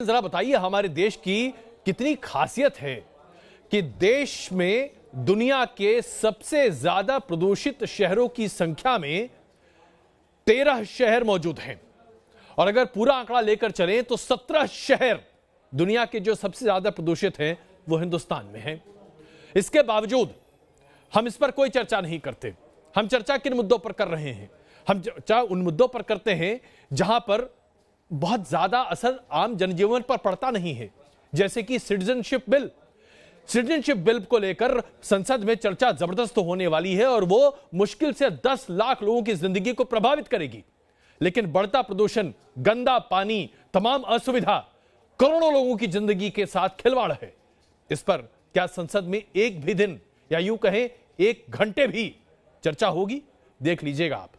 जरा बताइए हमारे देश की कितनी खासियत है कि देश में दुनिया के सबसे ज्यादा प्रदूषित शहरों की संख्या में 13 शहर मौजूद हैं और अगर पूरा आंकड़ा लेकर चलें तो 17 शहर दुनिया के जो सबसे ज्यादा प्रदूषित हैं वो हिंदुस्तान में हैं। इसके बावजूद हम इस पर कोई चर्चा नहीं करते। हम चर्चा किन मुद्दों पर कर रहे हैं? हम चर्चा उन मुद्दों पर करते हैं जहां पर बहुत ज्यादा असर आम जनजीवन पर पड़ता नहीं है, जैसे कि सिटीजनशिप बिल। सिटीजनशिप बिल को लेकर संसद में चर्चा जबरदस्त होने वाली है और वो मुश्किल से 10 लाख लोगों की जिंदगी को प्रभावित करेगी। लेकिन बढ़ता प्रदूषण, गंदा पानी, तमाम असुविधा करोड़ों लोगों की जिंदगी के साथ खिलवाड़ है। इस पर क्या संसद में एक भी दिन या यूं कहें 1 घंटे भी चर्चा होगी? देख लीजिएगा आप।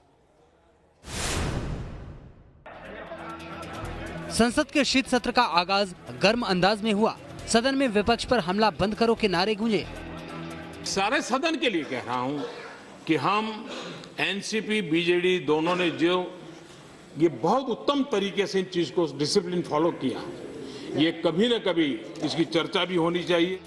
संसद के शीत सत्र का आगाज गर्म अंदाज में हुआ। सदन में विपक्ष पर हमला बंद करो के नारे गूंजे। सारे सदन के लिए कह रहा हूं कि हम एनसीपी बीजेडी दोनों ने जो ये बहुत उत्तम तरीके से इन चीज को डिसिप्लिन फॉलो किया, ये कभी न कभी इसकी चर्चा भी होनी चाहिए।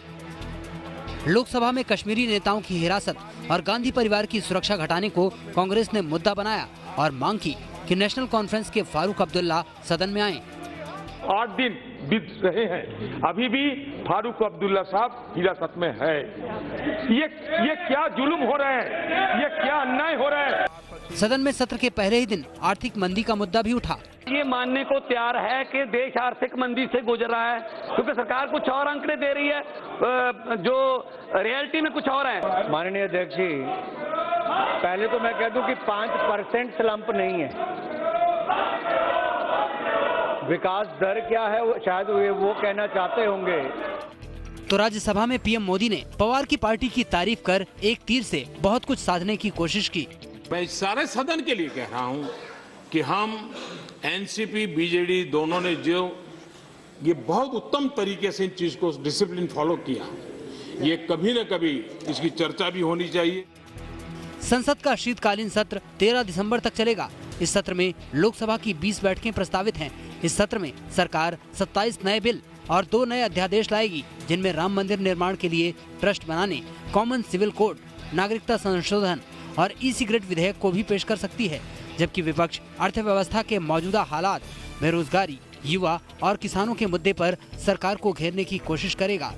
लोकसभा में कश्मीरी नेताओं की हिरासत और गांधी परिवार की सुरक्षा घटाने को कांग्रेस ने मुद्दा बनाया और मांग की कि नेशनल कॉन्फ्रेंस के फारूक अब्दुल्ला सदन में आए। 8 दिन बीत रहे हैं, अभी भी फारूक अब्दुल्ला साहब हिरासत में है। ये क्या जुल्म हो रहा है, ये क्या अन्याय हो रहा है। सदन में सत्र के पहले ही दिन आर्थिक मंदी का मुद्दा भी उठा। ये मानने को तैयार है कि देश आर्थिक मंदी से गुजर रहा है, क्योंकि सरकार कुछ और आंकड़े दे रही है, जो रियलिटी में कुछ और है। माननीय अध्यक्ष जी, पहले तो मैं कह दूं कि 5% स्लंप नहीं है। विकास दर क्या है शायद वो कहना चाहते होंगे। तो राज्यसभा में पीएम मोदी ने पवार की पार्टी की तारीफ कर एक तीर से बहुत कुछ साधने की कोशिश की। मैं सारे सदन के लिए कह रहा हूं कि हम एनसीपी बीजेडी दोनों ने जो ये बहुत उत्तम तरीके से इन चीज को डिसिप्लिन फॉलो किया, ये कभी न कभी इसकी चर्चा भी होनी चाहिए। संसद का शीतकालीन सत्र 13 दिसंबर तक चलेगा। इस सत्र में लोकसभा की 20 बैठकें प्रस्तावित हैं। इस सत्र में सरकार 27 नए बिल और 2 नए अध्यादेश लाएगी, जिनमें राम मंदिर निर्माण के लिए ट्रस्ट बनाने, कॉमन सिविल कोड, नागरिकता संशोधन और ई सिगरेट विधेयक को भी पेश कर सकती है। जबकि विपक्ष अर्थव्यवस्था के मौजूदा हालात, बेरोजगारी, युवा और किसानों के मुद्दे पर सरकार को घेरने की कोशिश करेगा।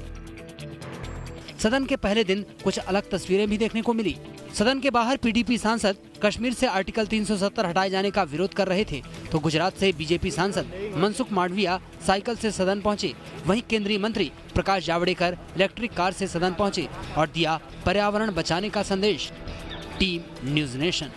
सदन के पहले दिन कुछ अलग तस्वीरें भी देखने को मिली। सदन के बाहर पीडीपी सांसद कश्मीर से आर्टिकल 370 हटाए जाने का विरोध कर रहे थे, तो गुजरात से बीजेपी सांसद मनसुख मांडविया साइकिल से सदन पहुंचे। वहीं केंद्रीय मंत्री प्रकाश जावड़ेकर इलेक्ट्रिक कार से सदन पहुंचे और दिया पर्यावरण बचाने का संदेश। Team news nation.